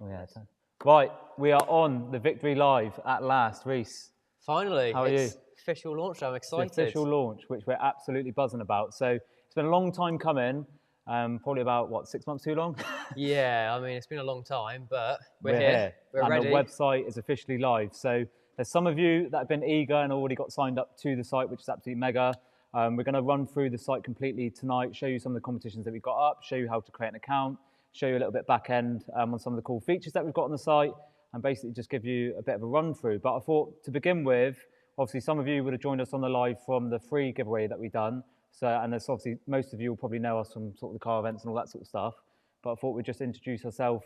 Oh, yeah. Right, we are on the Victri Live at last. Reese, finally, how are you? Official launch. I'm excited. It's the official launch, which we're absolutely buzzing about. So it's been a long time coming. Probably about, what, 6 months too long? Yeah, I mean, it's been a long time, but we're here. here. We're and ready. The website is officially live. So there's some of you that have been eager and already got signed up to the site, which is absolutely mega. We're going to run through the site completely tonight, show you some of the competitions that we've got up, show you how to create an account, show you a little bit back end on some of the cool features that we've got on the site, and basically just give you a bit of a run through. But I thought to begin with, obviously some of you would have joined us on the live from the free giveaway that we've done. So, and there's obviously, most of you will probably know us from sort of the car events and all that sort of stuff. But I thought we'd just introduce ourselves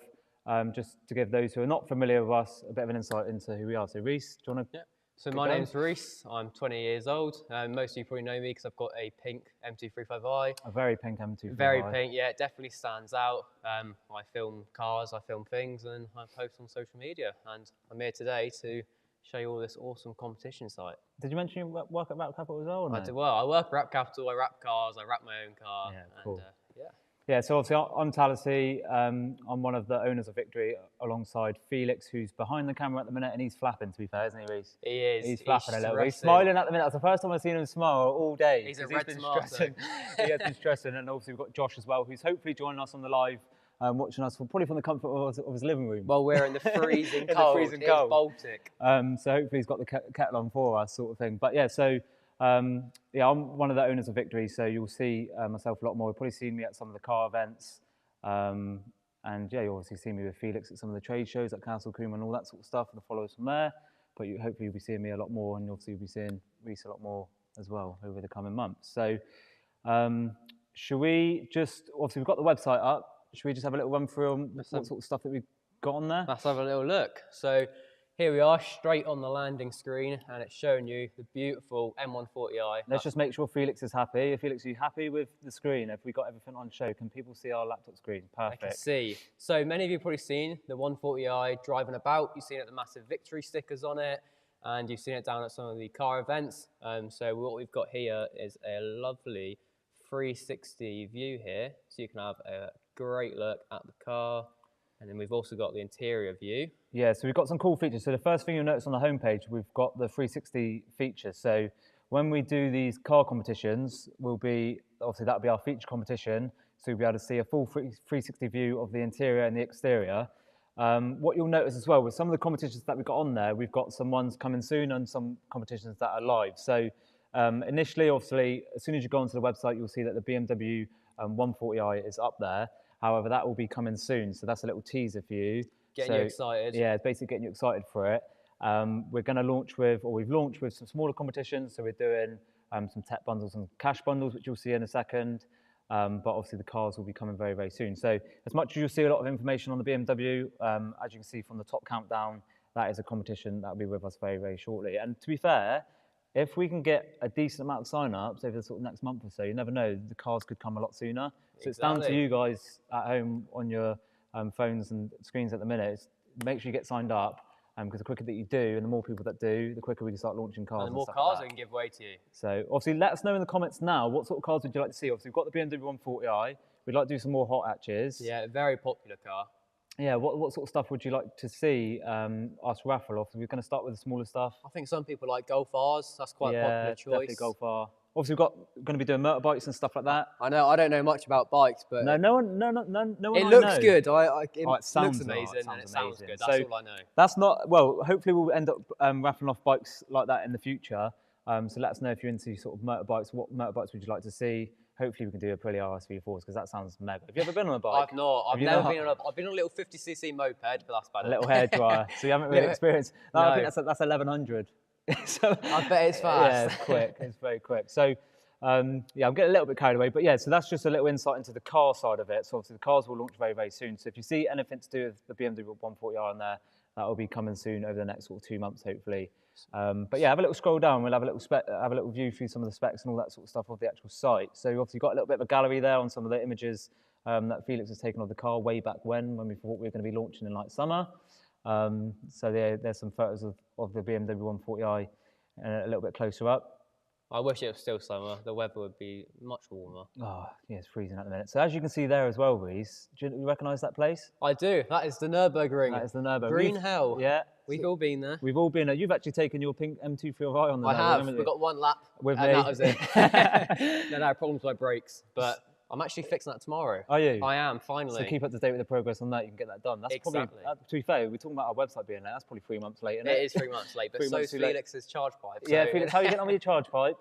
just to give those who are not familiar with us a bit of an insight into who we are. So Reese, do you want to? Yeah. So my name's Reese. I'm 20 years old. Most of you probably know me because I've got a pink M235i. A very pink M235i. Very pink, yeah, it definitely stands out. I film cars, I film things, and I post on social media. And I'm here today to show you all this awesome competition site. Did you mention you work at Wrap Capital as well? Or no? I do well. I work at Wrap Capital, I wrap cars, I wrap my own car. Yeah, cool. And, Yeah, so obviously I'm Talasy. I'm one of the owners of Victri alongside Felix, who's behind the camera at the minute, and he's flapping, to be fair, isn't he, Reese? He is. He's flapping a little bit. He's smiling at the minute. That's the first time I've seen him smile all day. He's a red smarter. He has been stressing, and obviously we've got Josh as well, who's hopefully joining us on the live, watching us probably from the comfort of his living room. Well, we're in the freezing cold. It's Baltic. So hopefully he's got the kettle on for us, sort of thing. But yeah, so yeah, I'm one of the owners of Victri, so you'll see myself a lot more. You've probably seen me at some of the car events. And yeah, you obviously see me with Felix at some of the trade shows at Castle Coombe and all that sort of stuff, and the followers from there. But hopefully you'll be seeing me a lot more, and obviously you'll be seeing Reese a lot more as well over the coming months. So should we just, obviously we've got the website up, should we just have a little run through on what sort of stuff that we've got on there? Let's have a little look. So here we are, straight on the landing screen, and it's showing you the beautiful M140i. Let's just make sure Felix is happy. Felix, are you happy with the screen? Have we got everything on show? Can people see our laptop screen? Perfect. I can see. So many of you have probably seen the 140i driving about. You've seen it, the massive Victri stickers on it, and you've seen it down at some of the car events. So what we've got here is a lovely 360 view here. So you can have a great look at the car. And then we've also got the interior view. Yeah, so we've got some cool features. So the first thing you'll notice on the homepage, we've got the 360 features. So when we do these car competitions, obviously that'll be our feature competition. So you'll be able to see a full 360 view of the interior and the exterior. What you'll notice as well with some of the competitions that we've got on there, we've got some ones coming soon and some competitions that are live. So initially, obviously, as soon as you go onto the website, you'll see that the BMW 140i is up there. However, that will be coming soon. So that's a little teaser for you. Getting you excited. Yeah, it's basically getting you excited for it. We're going to launch with, or we've launched with some smaller competitions. So we're doing some tech bundles and cash bundles, which you'll see in a second. But obviously the cars will be coming very, very soon. So as much as you'll see a lot of information on the BMW, as you can see from the top countdown, that is a competition that will be with us very, very shortly. And to be fair, if we can get a decent amount of sign-ups over the sort of next month or so, you never know, the cars could come a lot sooner. So It's down to you guys at home on your phones and screens at the minute. Make sure you get signed up, because the quicker that you do and the more people that do, the quicker we can start launching cars. And the more cars we can give away to you. So obviously let us know in the comments now, what sort of cars would you like to see? Obviously we've got the BMW 140i. We'd like to do some more hot hatches. Yeah, a very popular car. Yeah, what sort of stuff would you like to see us raffle off? We're going to start with the smaller stuff. I think some people like Golf Rs. That's quite a popular choice. Definitely Golf R. Obviously, we're going to be doing motorbikes and stuff like that. I know. I don't know much about bikes, but no one. It looks good. It looks amazing, and it sounds good. That's all I know. That's not well. Hopefully, we'll end up raffling off bikes like that in the future. So let us know if you're into sort of motorbikes. What motorbikes would you like to see? Hopefully, we can do a Aprilia RS4s because that sounds mega. Have you ever been on a bike? I've not. I've never been on I've been on a little 50cc moped, but that's about it. A little hairdryer. So you haven't really experienced. No, I think that's 1100. So I bet it's fast. Yeah, it's quick. It's very quick. So. Yeah, I'm getting a little bit carried away, but yeah, so that's just a little insight into the car side of it. So obviously the cars will launch very, very soon. So if you see anything to do with the BMW 140i on there, that will be coming soon over the next sort of 2 months, hopefully. But yeah, have a little scroll down. We'll have a little view through some of the specs and all that sort of stuff of the actual site. So you've obviously got a little bit of a gallery there on some of the images that Felix has taken of the car way back when we thought we were going to be launching in like summer. So there's some photos of the BMW 140i a little bit closer up. I wish it was still summer. The weather would be much warmer. Oh, yeah, it's freezing at the minute. So as you can see there as well, Reese, do you recognise that place? I do. That is the Nürburgring. That is the Nürburgring. Green hell. Yeah. We've all been there. We've all been there. You've actually taken your pink M235i on the I have. We've got one lap. With and me. that was it. No problems with my brakes. But I'm actually fixing that tomorrow. Are you? I am, finally. So keep up to date with the progress on that. You can get that done. That's exactly. Probably, to be fair, we're talking about our website being late. That's probably 3 months late, isn't it? It is 3 months late, but so is Felix's charge pipe. Yeah, Felix, how are you getting on with your charge pipe?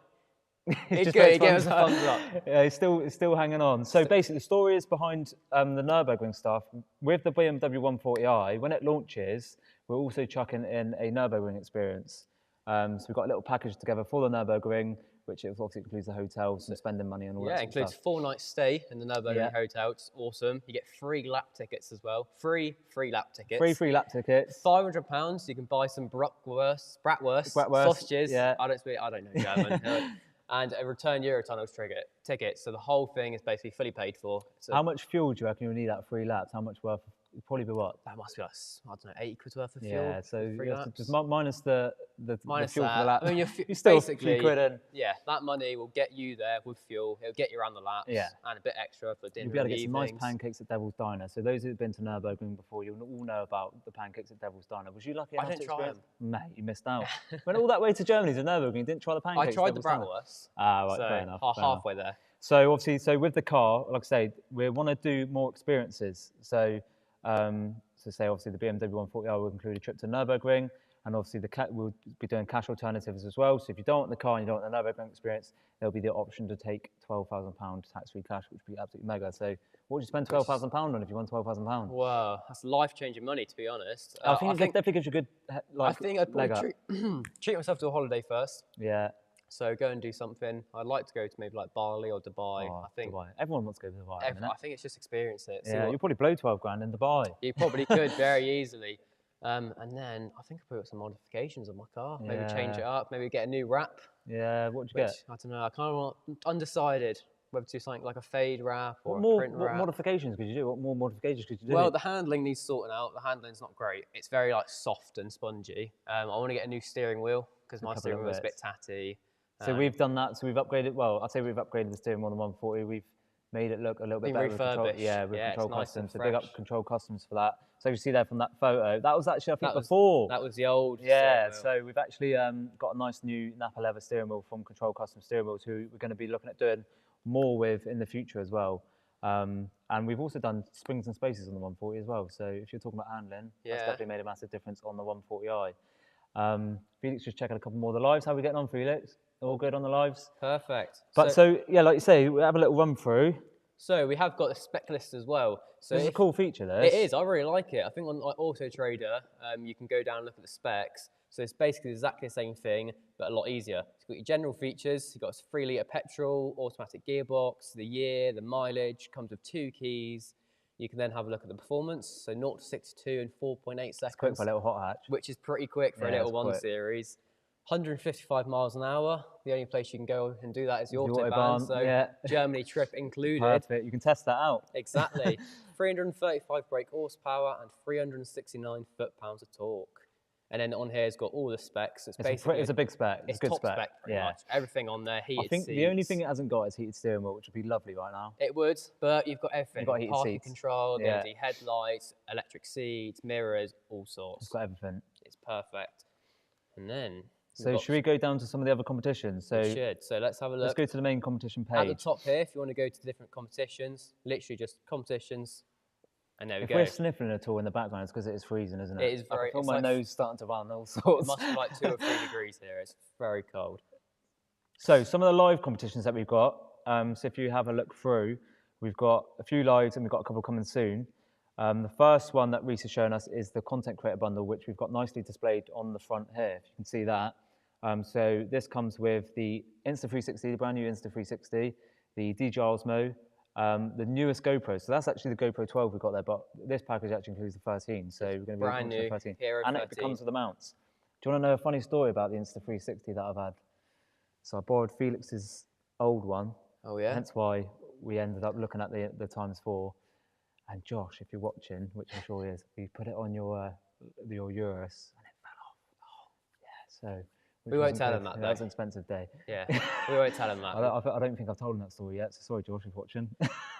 He's good, he gives us a thumbs up. Yeah, he's still hanging on. So basically, the story is behind the Nürburgring stuff. With the BMW 140i, when it launches, we're also chucking in a Nürburgring experience. So we've got a little package together for the Nürburgring, which obviously includes the hotel, some spending money and all that sort of stuff. Yeah, it includes 4 nights stay in the Nürburgring hotel. It's awesome. You get free lap tickets as well. Free lap tickets. Free lap tickets. £500. You can buy some bratwurst, sausages. Yeah. I don't know German. And a return Eurotunnels ticket. So the whole thing is basically fully paid for. So how much fuel do you reckon you'll need at 3 laps? How much worth? It'd probably be what? That must be like, I don't know, 80 quid worth of fuel. Yeah, so you have to laps. just minus the Minus fuel that. for the lap. I mean, you're still basically, a few quid in. Yeah, that money will get you there with fuel. It'll get you around the laps. Yeah. And a bit extra for dinner. You'll be able to get some nice evenings. pancakes at Devil's Diner. So those who've been to Nürburgring before, you'll all know about the pancakes at Devil's Diner. Was you lucky enough to experience? Mate, you missed out. Went all that way to Germany to Nürburgring, you didn't try the pancakes. I tried the bratwurst. Ah, right, so fair enough. Halfway there. So obviously, with the car, like I say, we want to do more experiences. So, say obviously the BMW 140i will include a trip to Nürburgring, and obviously we'll be doing cash alternatives as well. So if you don't want the car and you don't want the Nürburgring experience, there'll be the option to take £12,000 tax-free cash, which would be absolutely mega. So what would you spend £12,000 on if you won £12,000? Wow, that's life-changing money, to be honest. I think it definitely gives you a good I think I'd probably treat myself to a holiday first. Yeah. So go and do something. I'd like to go to maybe like Bali or Dubai. Oh, I think Dubai. Everyone wants to go to Dubai. I think it's just experience it. Yeah, you'll probably blow 12 grand in Dubai. You probably could very easily. And then I think I'll put some modifications on my car. Maybe change it up. Maybe get a new wrap. Yeah, what'd you get? I don't know. I kind of undecided whether to do something like a fade wrap or a print wrap. What modifications could you do? What more modifications could you do? Well, the handling needs sorting out. The handling's not great. It's very like soft and spongy. I want to get a new steering wheel because my steering wheel's a bit tatty. So we've done that. So we've upgraded. Well, I'd say we've upgraded the steering more than 140. We've made it look a little bit Been better with Control. refurbished. Yeah, with Yeah, it's Control nice and Customs. So big up fresh. Control Customs for that. So you see there from that photo, that was actually I think That was before. that was the old Yeah, steering wheel. so we've actually got a nice new Napa leather steering wheel from Control Custom Steering Wheels, who we're going to be looking at doing more with in the future as well. And we've also done springs and spaces on the 140 as well. So if you're talking about handling, that's Yeah. definitely made a massive difference on the 140i. Felix just checking a couple more of the lives. How are we getting on, Felix? All good on the lives? Perfect. But so yeah, like you say, we have a little run through. So we have got a spec list as well. So This is a cool feature, this. It is. I really like it. I think on like Auto Trader, you can go down and look at the specs. So it's basically exactly the same thing, but a lot easier. It's got your general features. You've got a 3-litre petrol, automatic gearbox, the year, the mileage, comes with 2 keys. You can then have a look at the performance. So 0 to 62 in 4.8 seconds. It's quick for a little hot hatch. Which is pretty quick for a little 1 series. 155 miles an hour. The only place you can go and do that is the Autobahn. So yeah. Germany trip included. Perfect. You can test that out. Exactly. 335 brake horsepower and 369 foot-pounds of torque. And then on here it's got all the specs. It's basically it's a big spec. It's a good top spec. pretty much. Everything on there. Heated I think seats. the only thing it hasn't got is heated steering wheel, which would be lovely right now. It would, but you've got everything. You've got heated Parking seats. control, the LED headlights, electric seats, mirrors, all sorts. It's got everything. It's perfect. And then so should we go down to some of the other competitions? So we should. So let's have a look. Let's go to the main competition page. At the top here, if you want to go to the different competitions, literally just competitions, and there we go. If we're sniffling at all in the background, it's because it is freezing, isn't it? It is very. I feel my nose starting to run all sorts. It must be like 2 or 3 degrees here. It's very cold. So some of the live competitions that we've got. So if you have a look through, we've got a few lives and we've got a couple coming soon. The first one that Reese has shown us is the content creator bundle, which we've got nicely displayed on the front here. If you can see that. So this comes with the Insta360, the brand new Insta360, the DJI Osmo, the newest GoPro. So that's actually the GoPro 12 we've got there, but this package actually includes the 13. So we're going to be brand new the 13. Hero And 13. it comes with the mounts. Do you want to know a funny story about the Insta360 that I've had? So I borrowed Felix's old one. Oh yeah. Hence why we ended up looking at the ×4. And Josh, if you're watching, which I'm sure he is, we put it on your Urus and it fell off. Oh yeah. So. We won't tell him that, though. That was an expensive day. Yeah, we won't tell him that. I don't think I've told him that story yet, so sorry, George, if you're watching.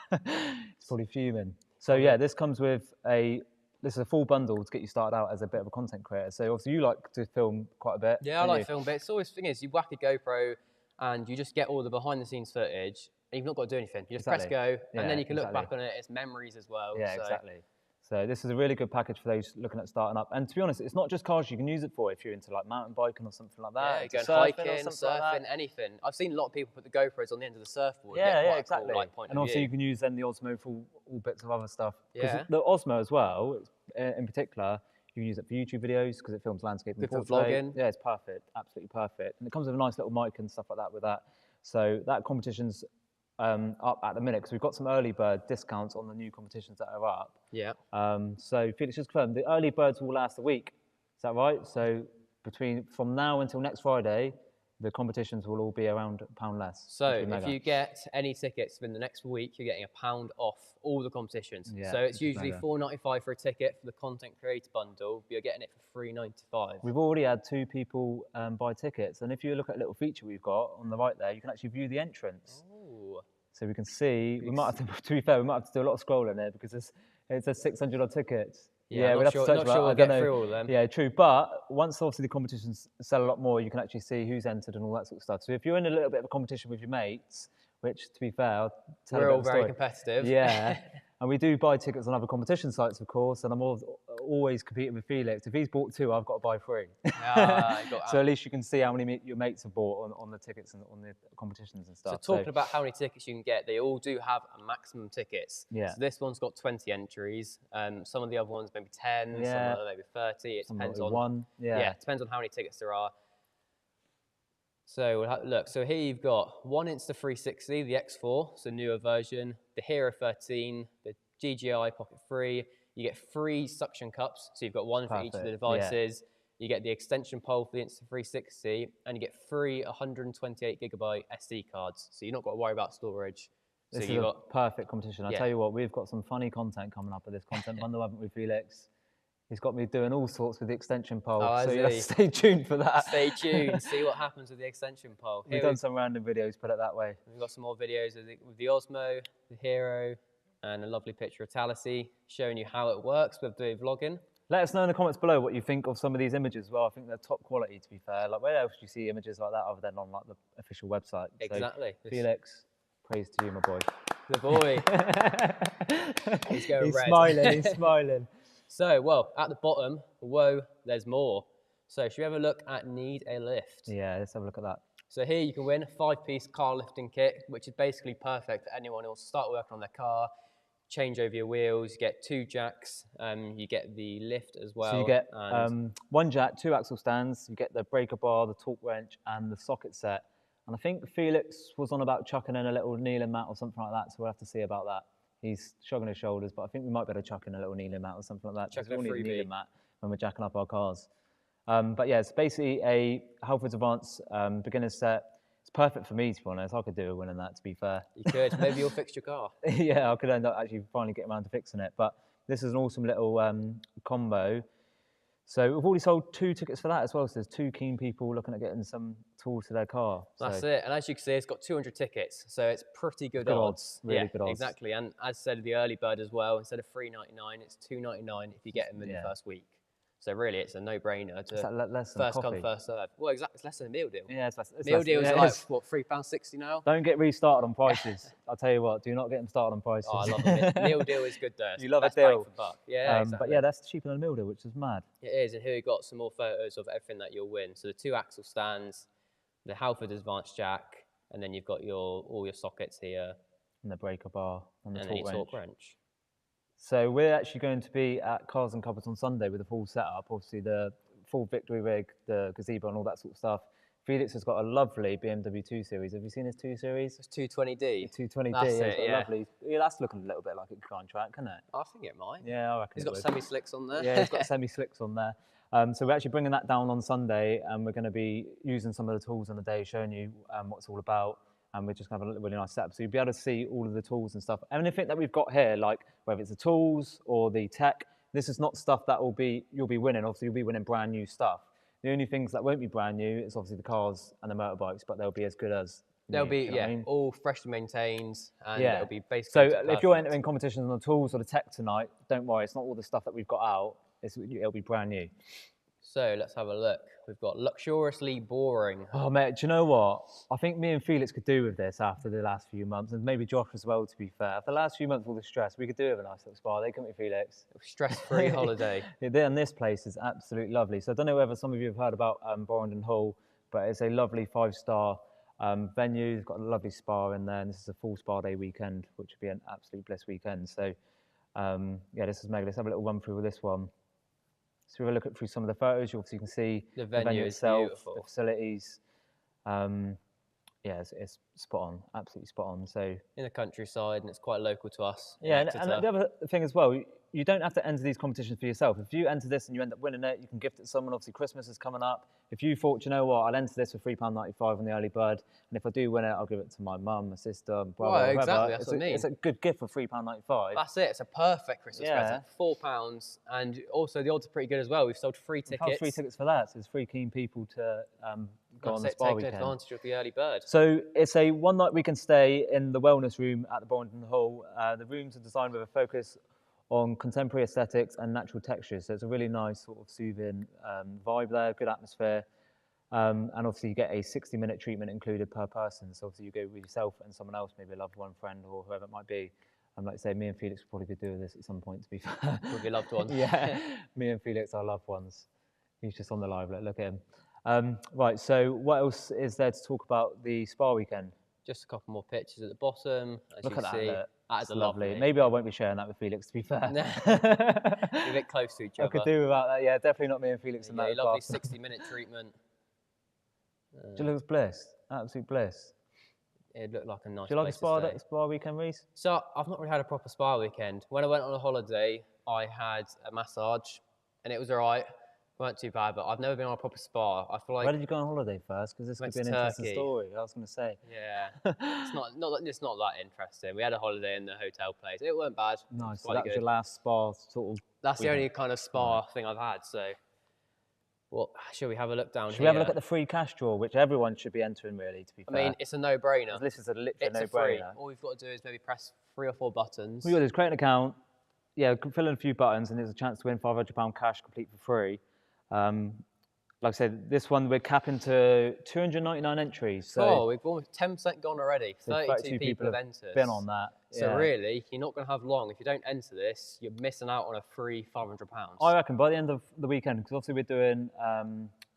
He's probably fuming. So yeah, this comes with this is a full bundle to get you started out as a bit of a content creator. So obviously you like to film quite a bit. Yeah, I like to film bits. Always thing is, you whack a GoPro and you just get all the behind-the-scenes footage, and you've not got to do anything. You just press go, and then you can look back on it. It's memories as well. Yeah, exactly. So this is a really good package for those looking at starting up. And to be honest, it's not just cars you can use it for if you're into like mountain biking or something like that. Yeah, going hiking, surfing, anything. I've seen a lot of people put the GoPros on the end of the surfboard. Yeah, exactly. Cool, point and of also view. you can use then the Osmo for all bits of other stuff. Yeah. The Osmo as well, in particular, you can use it for YouTube videos because it films landscape and portrait. portrait. Vlogging. Yeah, it's perfect, absolutely perfect. And it comes with a nice little mic and stuff like that with that. So that competition's up at the minute because we've got some early bird discounts on the new competitions that are up. Yeah. So Felix just confirmed the early birds will last a week. Is that right? So from now until next Friday, the competitions will all be around £1 less. So if you get any tickets within the next week, you're getting £1 off all the competitions. Yeah, so it's usually $4.95 for a ticket for the content creator bundle, but you're getting it for $3.95. We've already had 2 people buy tickets, and if you look at a little feature we've got on the right there, you can actually view the entrance. Oh. So we can see. We might have to be fair, we might have to do a lot of scrolling there because it's a 600 odd tickets. Yeah, we'd have to search not sure we'll get through all of them. Yeah, true. But once obviously the competitions sell a lot more, you can actually see who's entered and all that sort of stuff. So if you're in a little bit of a competition with your mates, which to be fair, I'll tell we're a bit all of a very story. competitive. Yeah, and we do buy tickets on other competition sites, of course. And I'm always competing with Felix. If he's bought 2, I've got to buy 3. So at least you can see how many your mates have bought on the tickets and on the competitions and stuff. So talking about how many tickets you can get, they all do have a maximum tickets. Yeah. So this one's got 20 entries. Some of the other ones maybe 10, some of them maybe 30. It depends on 1. Yeah, it depends on how many tickets there are. So we'll look. So here you've got one Insta360, the X4, so newer version, the Hero 13, the DJI Pocket 3. You get 3 suction cups, so you've got one for each of the devices. Yeah. You get the extension pole for the Insta360, and you get 3 128GB SD cards, so you're not got to worry about storage. This is a perfect competition. I tell you what, we've got some funny content coming up with this content bundle, haven't we, Felix? He's got me doing all sorts with the extension pole, Oh, so has you have to he? stay tuned for that. Stay tuned, see what happens with the extension pole. We've done some random videos, put it that way. We've got some more videos with the Osmo, the Hero, and a lovely picture of Talasy showing you how it works with the vlogging. Let us know in the comments below what you think of some of these images as well. I think they're top quality, to be fair. Like, where else do you see images like that other than on like the official website? Exactly. So, Felix, praise to you, my boy. The boy. He's going He's red. smiling, he's smiling. So, well, at the bottom, whoa, there's more. So should we have a look at Need a Lift? Yeah, let's have a look at that. So here you can win a 5-piece car lifting kit, which is basically perfect for anyone who wants to start working on their car, change over your wheels, you get 2 jacks, you get the lift as well. So you get 1 jack, 2 axle stands, you get the breaker bar, the torque wrench, and the socket set. And I think Felix was on about chucking in a little kneeling mat or something like that, so we'll have to see about that. He's shrugging his shoulders, but I think we might be able to chuck in a little kneeling mat or something like that. Chuck we all in a need a freebie. kneeling mat when we're jacking up our cars. But yeah, it's basically a Halfords Advanced beginner's set. It's perfect for me, to be honest. I could do a win in that, to be fair. You could. Maybe you'll fix your car. Yeah, I could end up actually finally getting around to fixing it. But this is an awesome little combo. So we've already sold 2 tickets for that as well. So there's 2 keen people looking at getting some tools to their car. That's it. And as you can see, it's got 200 tickets. So it's pretty good odds. Really good odds. Exactly. And as said, the early bird as well, instead of $3.99, it's $2.99 if you get them in the first week. So really, it's a no-brainer to less than first coffee. come, first serve. Well, exactly. It's less than a meal deal. Yeah, it's meal deals are like, what, £3.60 now? Don't get restarted on prices. I'll tell you what, do not get them started on prices. Oh, I love a meal deal is good though. You love a Best deal. bang for buck. Yeah, exactly. But yeah, that's cheaper than a meal deal, which is mad. It is, and here we've got some more photos of everything that you'll win. So the 2 axle stands, the Halfords Advanced jack, and then you've got all your sockets here. And the breaker bar and the and then your torque torque wrench. wrench. So we're actually going to be at Cars and Cupboards on Sunday with the full setup. Obviously the full Victri rig, the gazebo and all that sort of stuff. Felix has got a lovely BMW 2 Series. Have you seen his 2 Series? It's 220D. 220D. That's it, yeah. Lovely. Yeah, that's looking a little bit like it could go on track, can't it? I think it might. Yeah, I reckon He's got semi-slicks on there. Yeah, he's got semi-slicks on there. So we're actually bringing that down on Sunday, and we're going to be using some of the tools on the day, showing you what it's all about. And we're just going to have a really nice setup. So you'll be able to see all of the tools and stuff. Anything that we've got here, like whether it's the tools or the tech, this is not stuff that you'll be winning. Obviously, you'll be winning brand new stuff. The only things that won't be brand new is obviously the cars and the motorbikes, but they'll be as good as They'll new, be, you know what I mean? all freshly maintained, and Yeah. it'll be basically So if you're entering competitions on the tools or the tech tonight, don't worry, it's not all the stuff that we've got out. It'll be brand new. So let's have a look. We've got luxuriously boring. Oh, mate, do you know what? I think me and Felix could do with this after the last few months, and maybe Josh as well, to be fair. After the last few months, all the stress, we could do with a nice little spa day, couldn't we, Felix? Stress-free holiday. Yeah, and this place is absolutely lovely. So I don't know whether some of you have heard about Borrendon Hall, but it's a lovely 5-star venue. It's got a lovely spa in there, and this is a full spa day weekend, which would be an absolute bliss weekend. So, yeah, this is mega. Let's have a little run through with this one. So we'll look at through some of the photos. You obviously can see The venue is itself, beautiful. the facilities. Yeah, it's spot on, absolutely spot on. So In the countryside, and it's quite local to us. in yeah, and Exeter. the other thing as well, you don't have to enter these competitions for yourself. If you enter this and you end up winning it, you can gift it to someone. Obviously, Christmas is coming up. If you thought, you know what, I'll enter this for £3.95 on the early bird, and if I do win it, I'll give it to my mum, my sister, my brother, Right, whoever. exactly, that's what I mean. It's a good gift for £3.95. That's it. It's a perfect Christmas Yeah. present. £4, and also the odds are pretty good as well. We've sold free We've tickets. had 3 tickets for that, so there's 3 keen people to go on the That's it, spa taking weekend. advantage of the early bird. So it's a one-night weekend stay in the wellness room at the Borrendon Hall. The rooms are designed with a focus on contemporary aesthetics and natural textures. So it's a really nice sort of soothing vibe there, good atmosphere. And obviously you get a 60-minute treatment included per person. So obviously you go with yourself and someone else, maybe a loved one, friend, or whoever it might be. Like I say, me and Felix could probably do this at some point, to be fair. With your loved one. Yeah, me and Felix are loved ones. He's just on the live, look at him. Right, so what else is there to talk about the spa weekend? Just a couple more pictures at the bottom. As Look you at see, that. that is lovely. Maybe I won't be sharing that with Felix, to be fair. You're a bit close to each other. I could do without that. Yeah, definitely not me and Felix in Yeah, that. lovely class. 60-minute treatment. It looks bliss. Absolute bliss. It looked like a nice Do you like a place to stay. spa weekend, Reese? So I've not really had a proper spa weekend. When I went on a holiday, I had a massage, and it was all right. weren't too bad, but I've never been on a proper spa. I feel like Where did you go on holiday first? Because this could went be an to interesting Turkey. story. I was going to say. Yeah, it's not that interesting. We had a holiday in the hotel place. It weren't bad. It was Nice. So quite that was good. your last spa sort of. That's the weekend. only kind of spa thing I've had. So, well, shall we have a look down here? Should we have a look at the free cash draw, which everyone should be entering, really, to be fair? I mean, it's a no-brainer. This is literally It's a a free. no-brainer. All we've got to do is maybe press 3 or 4 buttons. What you got to do is create an account, fill in a few buttons, and there's a chance to win £500 cash complete for free. Like I said, this one we're capping to 299 entries. So oh, we've almost 10% gone already. 32 people have entered. Been on that. So really, you're not going to have long. If you don't enter this, you're missing out on a free £500. I reckon by the end of the weekend, because obviously we're doing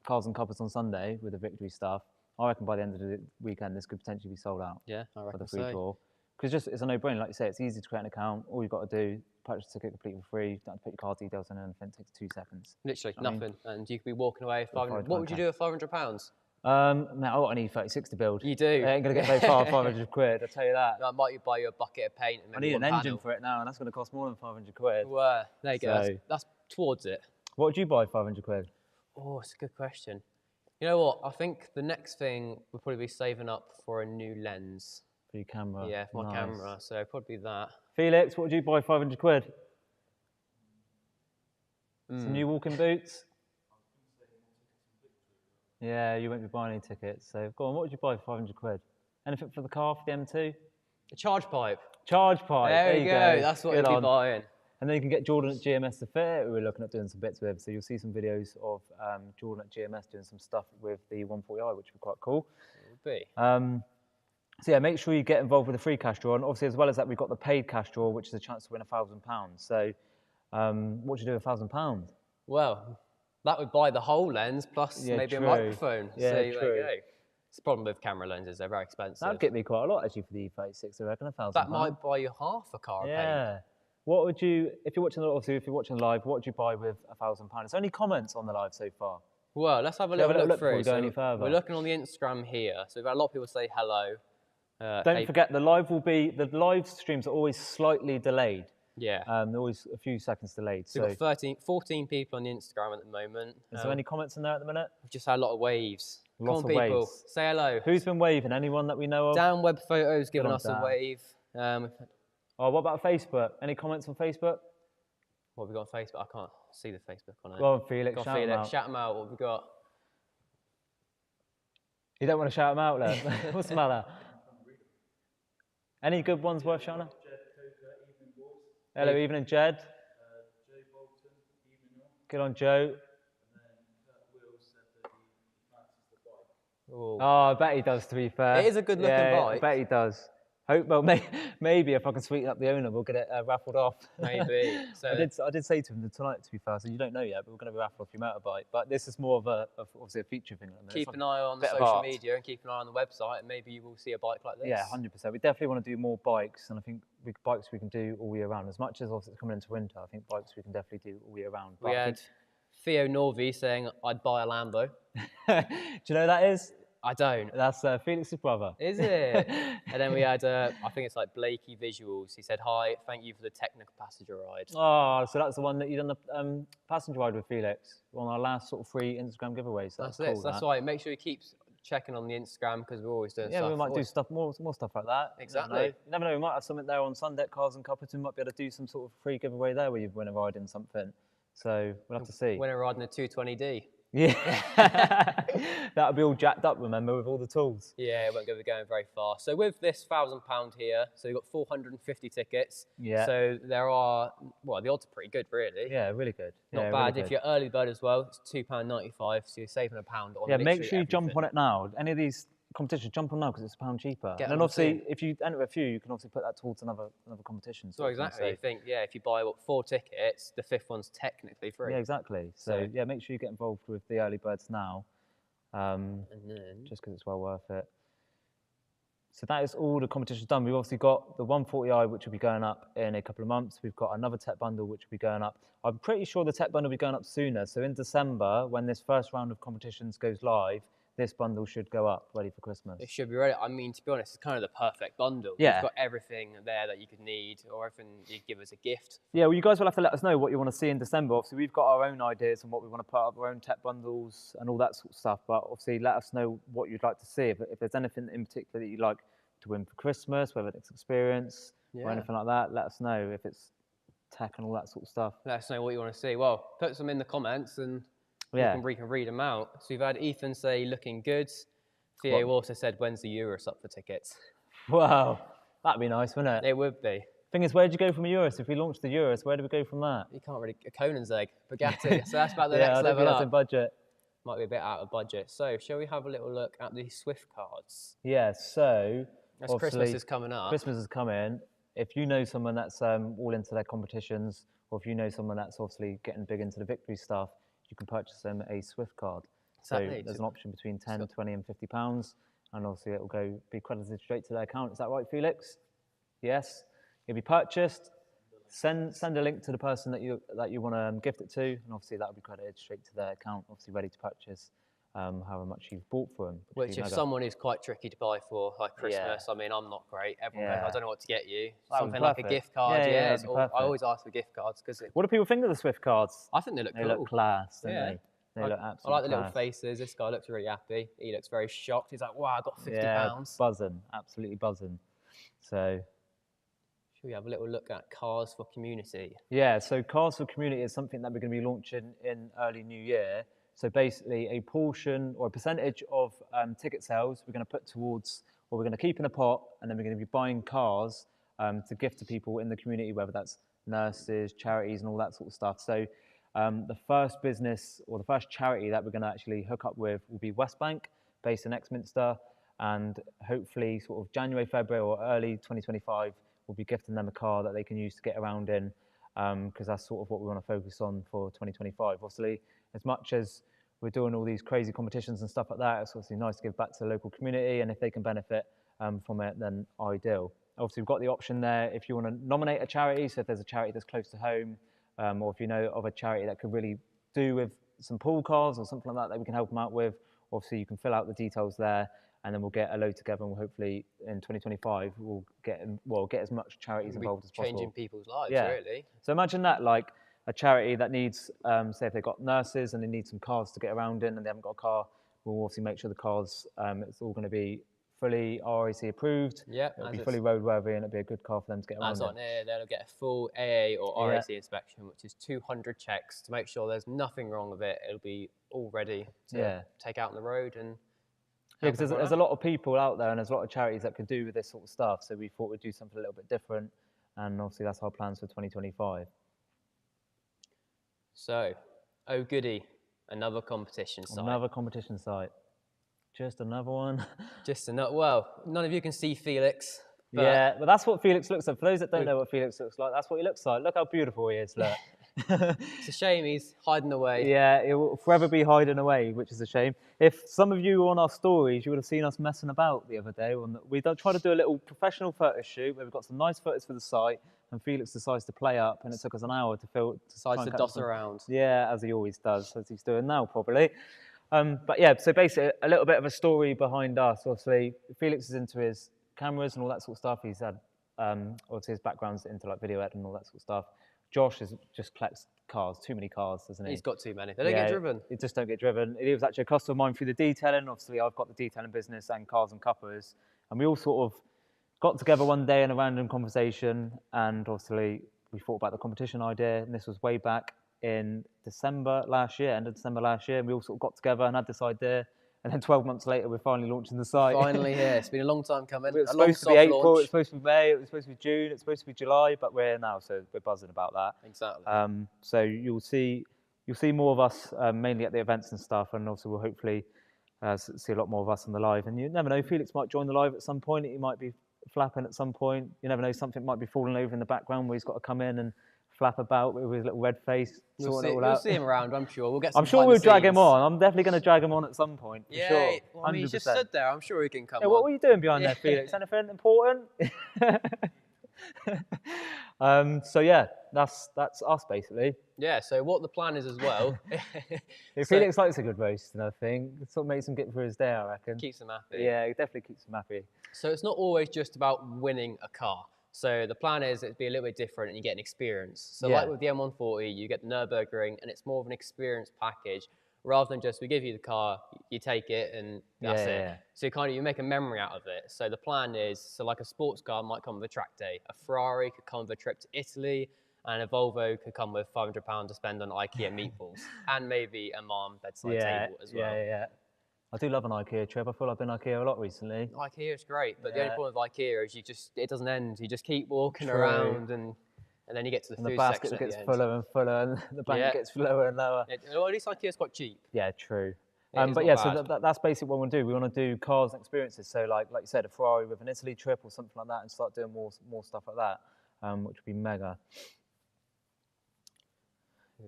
cars and coppers on Sunday with the Victri stuff. I reckon by the end of the weekend, this could potentially be sold out. Yeah, I reckon for the free so. draw. Because it's a no-brainer, like you say, it's easy to create an account. All you've got to do, purchase a ticket completely for free. You don't have to put your card details in, and anything. It takes 2 seconds. Literally nothing, and you could be walking away with 500. What would you do with £500? Mate, I need 36 to build. You do. I ain't gonna get very far, 500 quid. I'll tell you that. I might buy you a bucket of paint. And I maybe need an one engine panel. for it now, and that's gonna cost more than 500 quid. Well, there you go. So- That's towards it. What would you buy 500 quid? Oh, it's a good question. You know what? I think the next thing would probably be saving up for a new lens. For your camera. Yeah, for my Nice. camera. So probably that. Felix, what would you buy 500 quid? Some new walking boots? Yeah, you won't be buying any tickets. So go on, what would you buy for 500 quid? Anything for the car, for the M2? A charge pipe. Charge pipe. There you go. That's what Good you'd be on. buying. And then you can get Jordan at GMS to fit. We were looking at doing some bits with. So you'll see some videos of Jordan at GMS doing some stuff with the 140i, which would be quite cool. It would be. So yeah, make sure you get involved with the free cash draw. And obviously, as well as that, we've got the paid cash draw, which is a chance to win £1,000. So what would you do with £1,000? Well, that would buy the whole lens plus maybe true. a microphone. Yeah, so there you true. go. It's the problem with camera lenses, they're very expensive. That'd get me quite a lot actually for the E36, I reckon, £1,000. That might buy you half a car of paint. Yeah. What would you, if you're watching live, what would you buy with £1,000? Is there any comments on the live so far? Well, let's have a Shall we little have a look look before through. we go any further? We're looking on the Instagram here. So we've had a lot of people say hello. Don't forget, the live streams are always slightly delayed. Yeah. They're always a few seconds delayed. So we've got 14 people on the Instagram at the moment. Is there any comments in there at the minute? We've just had a lot of waves. Lots Come of on, people. waves. Say hello. Who's been waving? Anyone that we know of? Dan Web Photos giving on, us a Dan. wave. Oh, what about Facebook? Any comments on Facebook? What have we got on Facebook? I can't see the Facebook on it. Go on, Felix. Go on, Shout them Felix. out. Shout them out. What have we got? You don't want to shout them out, love? What's the matter? Any good ones worth shouting out? Hello, Evening Jed. Good on Joe. Ooh. Oh, I bet he does, to be fair. It is a good-looking bike. I bet he does. Maybe if I can sweeten up the owner, we'll get it raffled off. Maybe. So I did say to him tonight, to be fair, so you don't know yet, but we're going to raffle off your motorbike. But this is more of obviously a feature thing. keep an eye on bit of social art. media and keep an eye on the website, and maybe you will see a bike like this. Yeah, 100%. We definitely want to do more bikes, and I think bikes we can do all year round. As much as obviously it's coming into winter, I think bikes we can definitely do all year round. But We had Theo Norvey saying, I'd buy a Lambo. do you know who that is? I don't. That's Felix's brother. Is it? And then we had, I think it's like Blakey Visuals. He said, hi, thank you for the technical passenger ride. Oh, so that's the one that you done the passenger ride with Felix on our last sort of free Instagram giveaway. So That's cool, it. So that's why. Make sure you keep checking on the Instagram because we're always doing stuff. Yeah, we might do stuff more stuff like that. Exactly. You never know. We might have something there on Sunday at Cars and Coppers. We might be able to do some sort of free giveaway there where you win a ride in something. So we'll have to see. Winner riding a 220D. Yeah, that'll be all jacked up. Remember, with all the tools. Yeah, it won't be going very far. So with this £1,000 here, so you've got 450 tickets. Yeah. So there are, well, the odds are pretty good, really. Yeah, really good. Not yeah, bad. Really If good. you're early bird as well, it's £2.95, so you're saving £1 on Yeah, make literally sure you jump everything. on it now. Any of these competitions, jump on now because it's £1 cheaper. Get and on then obviously, soon. if you enter a few, you can obviously put that towards another competition. So sort of thing. exactly. You think, yeah, if you buy 4 tickets, the 5th one's technically free. Yeah, exactly. So yeah, make sure you get involved with the early birds now, And then just because it's well worth it. So that is all the competitions done. We've obviously got the 140i, which will be going up in a couple of months. We've got another tech bundle, which will be going up. I'm pretty sure the tech bundle will be going up sooner. So in December, when this first round of competitions goes live, this bundle should go up ready for Christmas. It should be ready. I mean, to be honest, it's kind of the perfect bundle. Yeah. You've got everything there that you could need, or everything you'd give as a gift. Yeah, well, you guys will have to let us know what you want to see in December. Obviously, we've got our own ideas on what we want to put up, our own tech bundles and all that sort of stuff. But obviously, let us know what you'd like to see. If there's anything in particular that you'd like to win for Christmas, whether it's experience or anything like that, let us know. If it's tech and all that sort of stuff. Let us know what you want to see. Well, put some in the comments and we can read them out. So we've had Ethan say, looking good. Theo also said, when's the Eurus up for tickets? Wow, that'd be nice, wouldn't it? It would be. Thing is, where'd you go from a Eurus? If we launched the Eurus, where do we go from that? You can't really, a Conan's egg, Bugatti. So that's about the next level that's up. in budget. Might be a bit out of budget. So shall we have a little look at the Swift cards? Yeah, so as Christmas is coming up. Christmas is coming. If you know someone that's all into their competitions, or if you know someone that's obviously getting big into the Victri stuff, you can purchase them a Swift card. Exactly. So there's an option between 10, 20 and £50. And obviously it will be credited straight to their account. Is that right, Felix? Yes. It'll be purchased. Send a link to the person that you want to gift it to, and obviously that will be credited straight to their account, obviously ready to purchase however much you've bought for them. Which if someone is quite tricky to buy for, like Christmas, I mean, I'm not great. Everyone knows I don't know what to get you. Something like a gift card, I always ask for gift cards. What do people think of the Swift cards? I think they look cool. They look class, don't they? They look absolutely I like the class. little faces. This guy looks really happy. He looks very shocked. He's like, wow, I got £50. Yeah, buzzing, absolutely buzzing. So, should we have a little look at Cars for Community? Yeah, so Cars for Community is something that we're going to be launching in early New Year. So basically a portion or a percentage of ticket sales we're going to put towards, or we're going to keep in a pot, and then we're going to be buying cars to gift to people in the community, whether that's nurses, charities and all that sort of stuff. So the first business or the first charity that we're going to actually hook up with will be West Bank, based in Exminster, and hopefully sort of January, February or early 2025, we'll be gifting them a car that they can use to get around in, because that's sort of what we want to focus on for 2025. Obviously, as much as we're doing all these crazy competitions and stuff like that, it's obviously nice to give back to the local community, and if they can benefit from it, then ideal. Obviously, we've got the option there if you want to nominate a charity, so if there's a charity that's close to home, or if you know of a charity that could really do with some pool cars or something like that that we can help them out with, obviously you can fill out the details there, and then we'll get a load together, and we'll hopefully in 2025 we'll get as much charities involved as possible. Changing people's lives, really. So imagine that, like a charity that needs, say if they've got nurses and they need some cars to get around in and they haven't got a car, we'll obviously make sure the cars, it's all going to be fully RAC approved. Yeah, it'll be fully roadworthy, and it'll be a good car for them to get around. As on here, they'll get a full AA or RAC inspection, which is 200 checks to make sure there's nothing wrong with it. It'll be all ready to take out on the road. And because there's a lot of people out there, and there's a lot of charities that could do with this sort of stuff. So we thought we'd do something a little bit different, and obviously that's our plans for 2025. So, oh goody, another competition site. Another competition site. Just another one. Just another. Well, none of you can see Felix. But yeah, but that's what Felix looks like. For those that don't know what Felix looks like, that's what he looks like. Look how beautiful he is. Look. It's a shame he's hiding away. Yeah, it will forever be hiding away, which is a shame. If some of you were on our stories, you would have seen us messing about the other day. We tried to do a little professional photo shoot where we've got some nice photos for the site, and Felix decides to play up, and it took us an hour to decides to dot around. Yeah, as he always does, as he's doing now probably. But yeah, so basically a little bit of a story behind us. Obviously, Felix is into his cameras and all that sort of stuff. He's had, obviously his background's into like video editing and all that sort of stuff. Josh just collects cars, too many cars, doesn't he? He's got too many. They don't get driven. They just don't get driven. He was actually a customer of mine through the detailing. Obviously, I've got the detailing business and cars and cuppers. And we all sort of got together one day in a random conversation, and obviously we thought about the competition idea, and this was way back in December last year, end of December last year, and we all sort of got together and had this idea. And then 12 months later, we're finally launching the site. Finally here. It's been a long time coming. It was supposed to be April, it was supposed to be May, it was supposed to be June, it's supposed to be July, but we're here now, so we're buzzing about that. Exactly. So you'll see more of us mainly at the events and stuff, and also we'll hopefully see a lot more of us on the live. And you never know, Felix might join the live at some point. He might be flapping at some point. You never know, something might be falling over in the background where he's got to come in and flap about with his little red face. We'll see him around, I'm sure. We'll get some I'm sure we'll drag him on. I'm definitely going to drag him on at some point. Yeah, sure. well, I mean, he's just stood there. I'm sure he can come on. What were you doing behind there, Felix? Anything important? So yeah, that's us basically. Yeah, so what the plan is as well, If so Felix likes a good roast, I think it sort of makes him get through his day, I reckon. keeps them happy. Yeah, it definitely keeps him happy. So it's not always just about winning a car. So the plan is it'd be a little bit different and you get an experience. So like Yeah. with the M140, you get the Nürburgring and it's more of an experience package rather than just we give you the car, you take it and that's Yeah, it. yeah. So you make a memory out of it. So the plan is, so like a sports car might come with a track day, a Ferrari could come with a trip to Italy, and a Volvo could come with £500 to spend on IKEA meatballs and maybe a Marm bedside table as well. Yeah. I do love an IKEA trip. I feel like I've been IKEA a lot recently. IKEA is great, but the only Yeah. problem with IKEA is it doesn't end. You just keep walking True. around and then you get to the And the food basket section at gets the end. fuller and fuller, and the bank Yeah. gets lower and lower. Well, at least IKEA's quite cheap. Yeah, true. It's But not yeah, bad. so that's basically what we want to do. We want to do cars and experiences. So like you said, a Ferrari with an Italy trip or something like that, and start doing more stuff like that, which would be mega.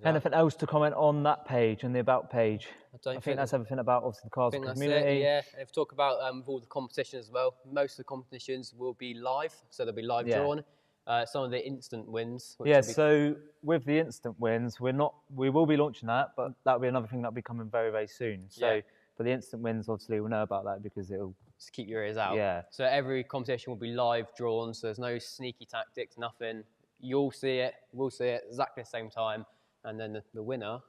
Anything else to comment on that page and the about page? I think that's everything about obviously the cars I think that's community. it, yeah. And if we talk about with all the competitions as well, most of the competitions will be live, so they'll be live Yeah. drawn. Some of the instant wins. Which Yeah, will be, so with the instant wins, we will be launching that, but that'll be another thing that'll be coming very, very soon. So Yeah. for the instant wins, obviously we'll know about that because it'll just keep your ears out. Yeah. So every competition will be live drawn, so there's no sneaky tactics, nothing. You'll see it, we'll see it exactly the same time, and then the winner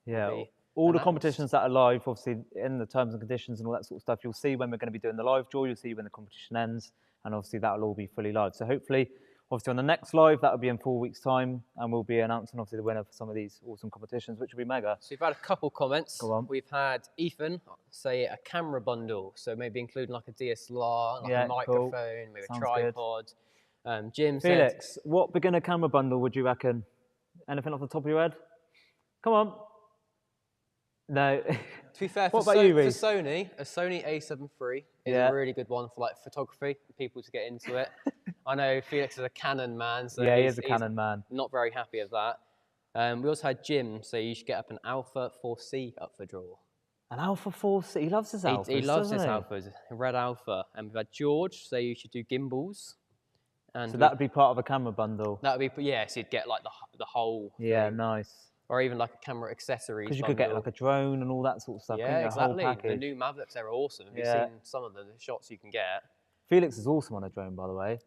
Yeah, will be all the announced. competitions that are live, obviously in the terms and conditions and all that sort of stuff, you'll see when we're going to be doing the live draw, you'll see when the competition ends, and obviously that'll all be fully live. So hopefully, obviously on the next live, that'll be in 4 weeks' time, and we'll be announcing obviously the winner for some of these awesome competitions, which will be mega. So we've had a couple comments. Go on. We've had Ethan say a camera bundle, so maybe including like a DSLR, like Yeah, a cool. microphone, maybe Sounds a tripod. Jim Felix, what beginner camera bundle would you reckon? Anything off the top of your head? Come on. No. To be fair, What for about you, for Reece? Sony, a Sony A7 III is Yeah. a really good one for like photography, for people to get into it. I know Felix is a Canon man, so Yeah, he he's is a Canon man. not very happy with that. We also had Jim, so you should get up an Alpha 4C up for draw. An Alpha 4C. He loves his Alphas, He loves doesn't his he? Alphas, a red Alpha. And we've had George, so you should do gimbals. And So that would be part of a camera bundle. that would be, yeah, so you'd get like the whole Yeah, thing. nice. Or even like a camera accessories Because you could get bundle. like a drone and all that sort of stuff. Yeah, couldn't you? exactly. A whole package. The new Mavericks, they're awesome. Have Yeah. you seen some of the shots you can get? Felix is awesome on a drone, by the way.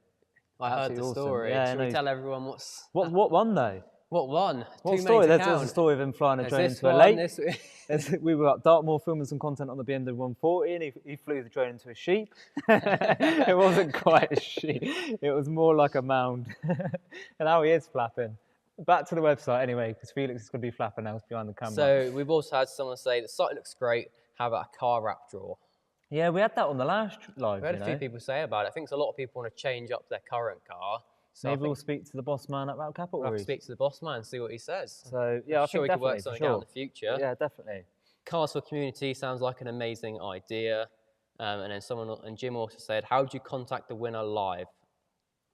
I heard Absolutely the awesome. story. Yeah, Should no, we tell everyone what's... What one though? What one? What Too story? many to There's a count. story of him flying a There's drone this into a one, lake. We were at Dartmoor filming some content on the BMW 140 and he flew the drone into a sheep. It wasn't quite a sheep. It was more like a mound. And now he is flapping. Back to the website anyway, because Felix is going to be flapping now behind the camera. So we've also had someone say the site looks great. How about a car wrap draw? Yeah, we had that on the last live. We had a few people say about it. I think a lot of people want to change up their current car. So Maybe we'll speak to the boss man at Route Capital. we'll have to speak to the boss man and see what he says. So yeah, I sure think we could work definitely, something for sure. out in the future. Yeah, definitely. Cars for Community sounds like an amazing idea. And then Jim also said, how do you contact the winner live?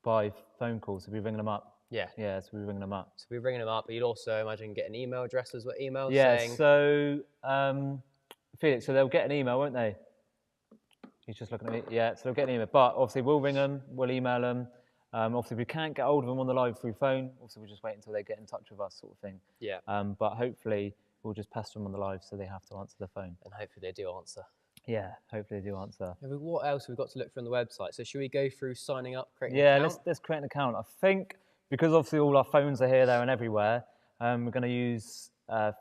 By phone calls, so we ringing them up. Yeah. Yeah, so we're ringing them up. So we're ringing them up, but you'd also imagine get an email address as well, email Yeah, saying... so Felix, so they'll get an email, won't they? He's just looking at me. Yeah, so they'll get an email. But obviously we'll ring them, we'll email them. Obviously we can't get hold of them on the live through phone. Obviously we'll just wait until they get in touch with us sort of thing. Yeah. But hopefully we'll just pester them on the live so they have to answer the phone. And hopefully they do answer. Yeah, hopefully they do answer. What else have we got to look for on the website? So should we go through signing up, creating Yeah, an account? let's create an account. I think because obviously all our phones are here, there and everywhere, we're going to use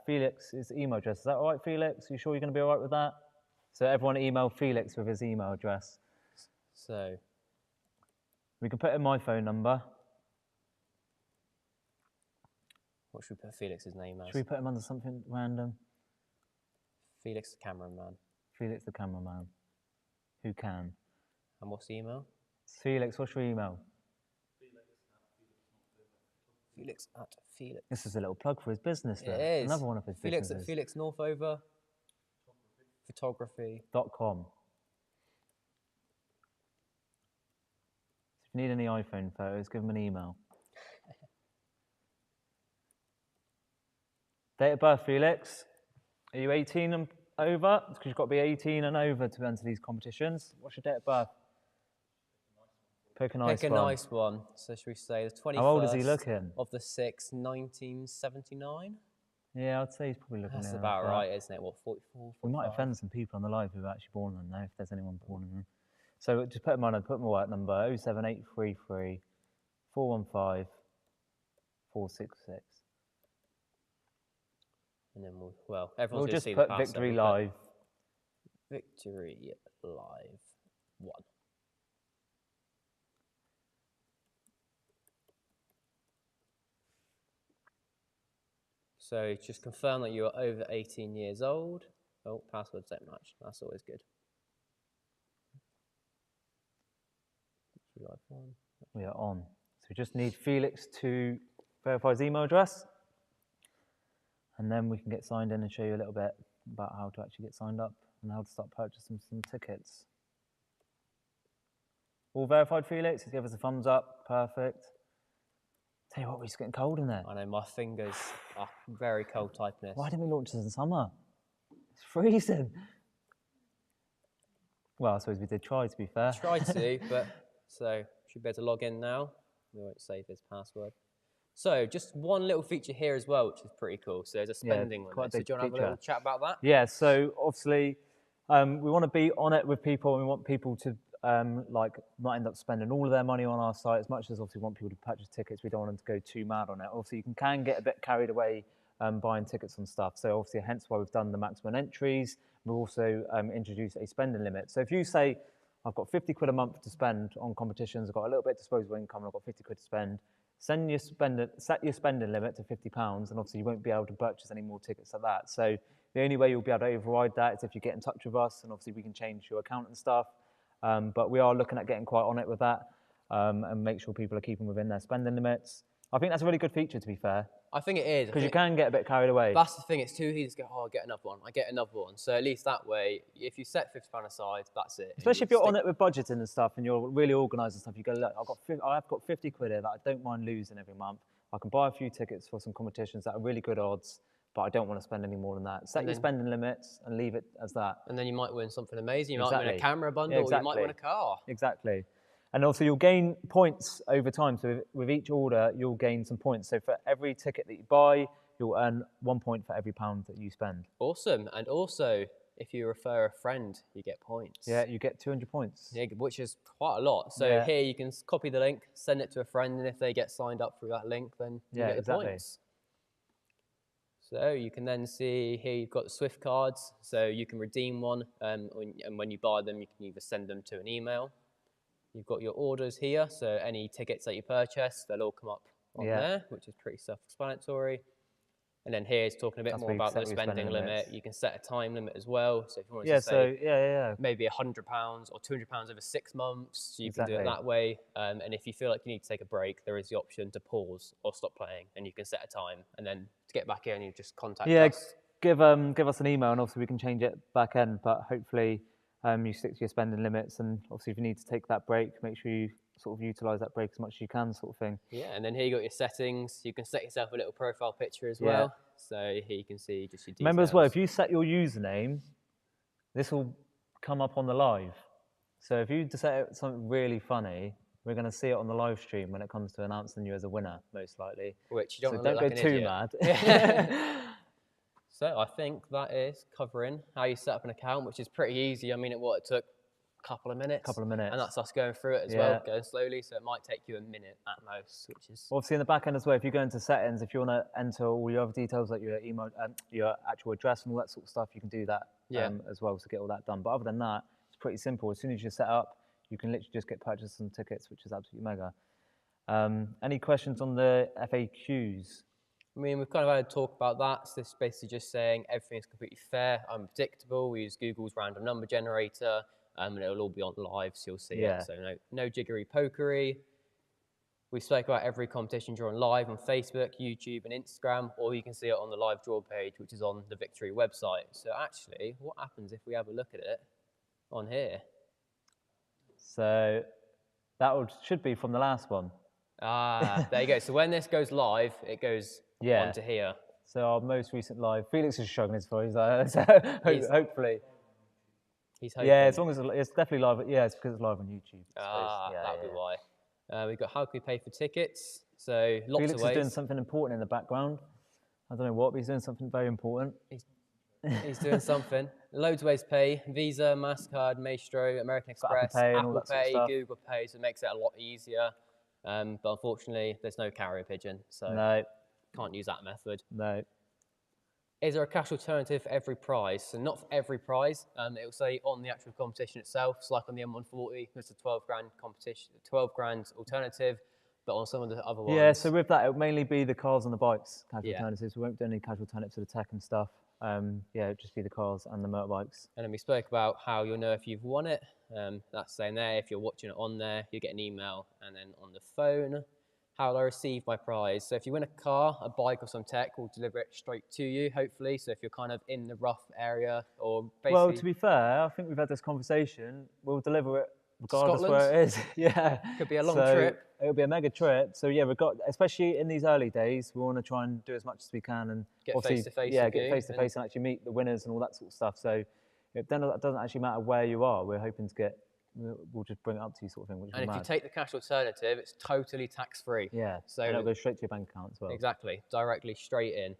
Felix's email address. Is that all right, Felix? Are you sure you're going to be all right with that? So everyone email Felix with his email address. So We can put in my phone number. what should we put Felix's name as? Should we put him under something random? Felix the cameraman. Felix the cameraman. Who can? And what's the email? Felix, what's your email? Felix at Felix. This is a little plug for his business. It There. is. Another one of his Felix businesses. at Felix Northover. Photography. .com. If you need any iPhone photos, give him an email. Date of birth, Felix. Are you 18 and over? Because you've got to be 18 and over to enter these competitions. What's your date of birth? Pick a nice Pick a one. nice one. So should we say the 21st How old is he looking? of the 6th, 1979? Yeah, I'd say he's probably looking That's near about enough that. right, isn't it? What, 44, We might 45? offend some people on the live who are actually born in there, if there's anyone born in there. So just put them on and put my work number 07833 415 466. And then well, everyone's We'll going to just see the put pass. Victory Live. Victory Live 1. So just confirm that you are over 18 years old. Oh, passwords don't match. That's always good. Victory Live 1. We are on. So we just need Felix to verify his email address. And then we can get signed in and show you a little bit about how to actually get signed up and how to start purchasing some tickets. All verified, Felix? Give us a thumbs up. Perfect. Tell you what, we're just getting cold in there. I know, my fingers are very cold typing this. Why didn't we launch this in summer? It's freezing. Well, I suppose we did try, to be fair. Tried to, but so should be able to log in now. We won't save his password. So just one little feature here as well, which is pretty cool. So there's a spending limit. So do you want to have a little chat about that? Yeah, so obviously we want to be on it with people, and we want people to like not end up spending all of their money on our site. As much as obviously we want people to purchase tickets, we don't want them to go too mad on it. Obviously you can get a bit carried away buying tickets and stuff. So obviously hence why we've done the maximum entries. We've also introduced a spending limit. So if you say, I've got 50 quid a month to spend on competitions, I've got a little bit of disposable income, and I've got 50 quid to spend, set your spending limit to £50, and obviously you won't be able to purchase any more tickets like that. So the only way you'll be able to override that is if you get in touch with us, and obviously we can change your account and stuff. But we are looking at getting quite on it with that and make sure people are keeping within their spending limits. I think that's a really good feature, to be fair. I think it is. Because you can get a bit carried away. That's the thing, it's too easy to go, oh, I get another one, I get another one. So at least that way, if you set £50 aside, that's it. Especially if you're on it with budgeting and stuff and you're really organised and stuff, you go, look, I've got 50 quid here that I don't mind losing every month. I can buy a few tickets for some competitions that are really good odds, but I don't want to spend any more than that. Set your spending limits and leave it as that. And then you might win something amazing. You might win a camera bundle, yeah, exactly. Or you might win a car. Exactly. And also you'll gain points over time. So with each order, you'll gain some points. So for every ticket that you buy, you'll earn 1 point for every pound that you spend. Awesome. And also, if you refer a friend, you get points. Yeah, you get 200 points. Yeah, which is quite a lot. So here you can copy the link, send it to a friend, and if they get signed up through that link, then you get the points. So you can then see here you've got the Swift cards. So you can redeem one, and when you buy them, you can either send them to an email. You've got your orders here, so any tickets that you purchase, they'll all come up on there, which is pretty self-explanatory. And then here it's talking a bit more about the spending limit. You can set a time limit as well. So if you want to say maybe £100 or £200 over 6 months, you can do it that way. And if you feel like you need to take a break, there is the option to pause or stop playing, and you can set a time. And then to get back in, you just contact us. Give us an email, and obviously we can change it back end. But hopefully you stick to your spending limits, and obviously if you need to take that break, make sure you sort of utilise that break as much as you can, sort of thing. Yeah, and then here you got your settings. You can set yourself a little profile picture as well. So here you can see just your details. Remember as well, if you set your username, this will come up on the live. So if you set something really funny, we're going to see it on the live stream when it comes to announcing you as a winner, most likely. Which you don't go like too mad. So I think that is covering how you set up an account, which is pretty easy. I mean, it took a couple of minutes. And that's us going through it as well, going slowly. So it might take you a minute at most, which is... Obviously in the back end as well, if you go into settings, if you want to enter all your other details, like your email, your actual address and all that sort of stuff, you can do that as well to get all that done. But other than that, it's pretty simple. As soon as you're set up, you can literally just get purchased some tickets, which is absolutely mega. Any questions on the FAQs? I mean, we've kind of had a talk about that. So this is basically just saying everything's completely fair, unpredictable. We use Google's random number generator, and it'll all be on live, so you'll see it. So no jiggery pokery. We spoke about every competition drawing live on Facebook, YouTube, and Instagram, or you can see it on the live draw page, which is on the Victri website. So actually, what happens if we have a look at it on here? So that should be from the last one. Ah, there you go. So when this goes live, it goes onto here. So our most recent live, Felix is shrugging his voice, so hopefully. He's hoping. Yeah, as long as it's definitely live. Yeah, it's because it's live on YouTube. I suppose. Yeah, That'd be yeah. why. We've got how can we pay for tickets? So lots Felix of is ways. doing something important in the background. I don't know what, but he's doing something very important. He's doing something. Loads of ways to pay. Visa, MasterCard, Maestro, American Got Apple Express, Pay and all that sort of stuff. Google Pay, so it makes it a lot easier. But unfortunately, there's no carrier pigeon, so No, can't use that method. no. Is there a cash alternative for every prize? So not for every prize. It will say on the actual competition itself. So like on the M140, there's a 12 grand competition, 12 grand alternative. But on some of the other ones, Yeah, so with that, it'll mainly be the cars and the bikes, casual Yeah. alternatives. We won't do any casual alternatives to the tech and stuff. Yeah, it'll just be the cars and the motorbikes. And then we spoke about how you'll know if you've won it. That's saying there, if you're watching it on there, you get an email. And then on the phone, how will I receive my prize? So if you win a car, a bike or some tech, we'll deliver it straight to you, hopefully. So if you're kind of in the rough area or basically... Well, to be fair, I think we've had this conversation. We'll deliver it regardless Scotland? where it is. Yeah. Could be a long trip. It'll be a mega trip. So yeah, especially in these early days, we want to try and do as much as we can and Get obviously, face-to-face yeah, with get you face to face and actually meet the winners and all that sort of stuff. So it doesn't actually matter where you are. We're hoping to we'll just bring it up to you sort of thing. Which And is if you mad. take the cash alternative, it's totally tax-free. Yeah, So and it'll go straight to your bank account as well. Exactly, directly straight in.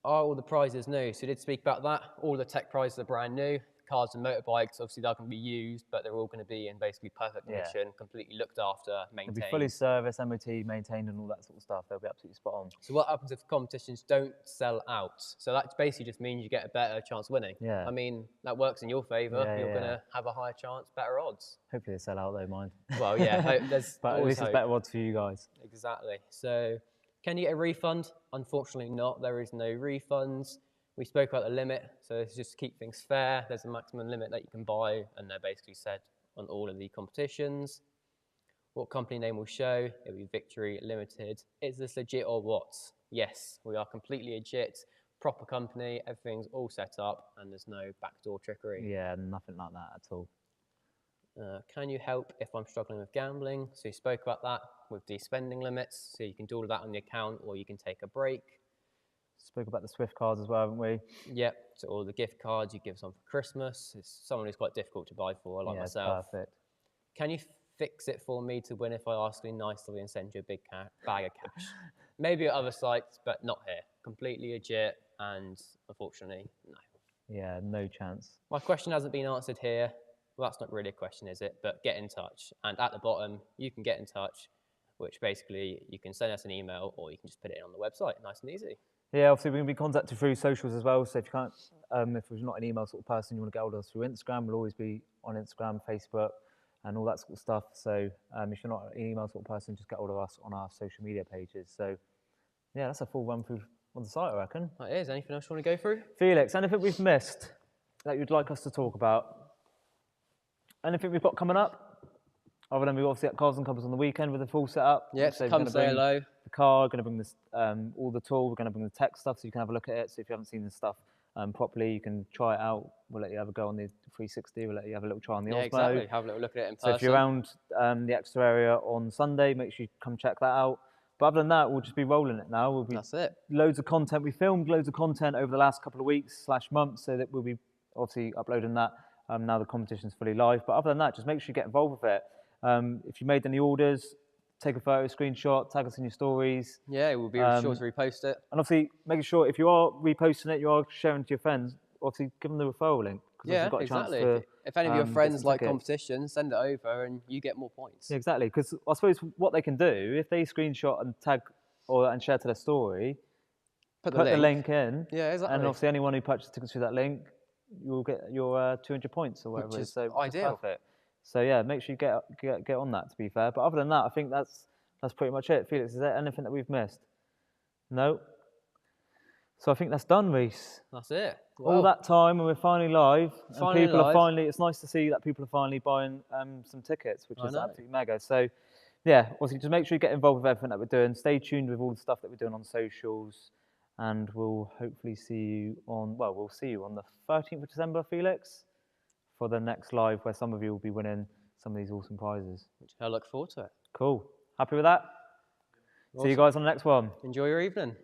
Are all the prizes new? So we did speak about that. All the tech prizes are brand new. Cars and motorbikes, obviously they're going to be used, but they're all going to be in basically perfect condition, completely looked after, maintained. They'll be fully serviced, MOT, maintained and all that sort of stuff. They'll be absolutely spot on. So what happens if competitions don't sell out? So that basically just means you get a better chance of winning. Yeah. I mean, that works in your favour. Yeah, You're yeah. going to have a higher chance, better odds. Hopefully they sell out though, mind. Well, yeah, there's but at always least it's hope. better odds for you guys. Exactly. So can you get a refund? Unfortunately not. There is no refunds. We spoke about the limit, so it's just to keep things fair. There's a maximum limit that you can buy, and they're basically said on all of the competitions. What company name will show? It'll be Victri Limited. Is this legit or what? Yes, we are completely legit. Proper company, everything's all set up, and there's no backdoor trickery. Yeah, nothing like that at all. Can you help if I'm struggling with gambling? So you spoke about that with the spending limits, so you can do all of that on the account, or you can take a break. Spoke about the Swift cards as well, haven't we? Yep, so all the gift cards you give someone for Christmas. It's someone who's quite difficult to buy for, like myself. Perfect. Can you fix it for me to win if I ask you nicely and send you a big bag of cash? Maybe at other sites, but not here. Completely legit, and unfortunately, no. Yeah, no chance. My question hasn't been answered here. Well, that's not really a question, is it? But get in touch. And at the bottom, you can get in touch, which basically you can send us an email or you can just put it on the website. Nice and easy. Yeah, obviously we can be contacted through socials as well. So if you can't, if you're not an email sort of person, you want to get hold of us through Instagram, we'll always be on Instagram, Facebook, and all that sort of stuff. So if you're not an email sort of person, just get hold of us on our social media pages. So yeah, that's a full run through on the site, I reckon. That is. Anything else you want to go through? Felix, anything we've missed that you'd like us to talk about? Anything we've got coming up? Other than we've obviously got Cars and Covers on the weekend with a full setup. Yes, so come say hello. The car, going to bring this, all the tool, we're going to bring the tech stuff so you can have a look at it. So if you haven't seen the stuff properly, you can try it out. We'll let you have a go on the 360, we'll let you have a little try on the Osmo. Exactly. Have a little look at it in person. So if you're around the extra area on Sunday, make sure you come check that out. But other than that, we'll just be rolling it now. That's it. Loads of content. We filmed loads of content over the last couple of weeks / months, so that we'll be obviously uploading that now the competition's fully live. But other than that, just make sure you get involved with it. If you made any orders, take a photo, screenshot, tag us in your stories. Yeah, we'll be sure to repost it. And obviously, making sure if you are reposting it, you are sharing to your friends, obviously give them the referral link. Yeah, got a exactly. Chance to, if any of your friends like tickets. competition, send it over and you get more points. Yeah, exactly, because I suppose what they can do, if they screenshot and tag and share to their story, put the link in. Yeah, exactly. And obviously anyone who purchases tickets through that link, you'll get your 200 points or whatever. Which is so ideal. Perfect. So yeah, make sure you get on that, to be fair. But other than that, I think that's pretty much it. Felix, is there anything that we've missed? No? So I think that's done, Reese. That's it. All that time and we're finally live. Finally and people live. are finally, it's nice to see that people are finally buying some tickets, which is absolutely mega. So yeah, obviously just make sure you get involved with everything that we're doing. Stay tuned with all the stuff that we're doing on socials. And we'll hopefully see you on, we'll see you on the 13th of December, Felix, for the next live where some of you will be winning some of these awesome prizes. Which I look forward to it. Cool. Happy with that? Awesome. See you guys on the next one. Enjoy your evening.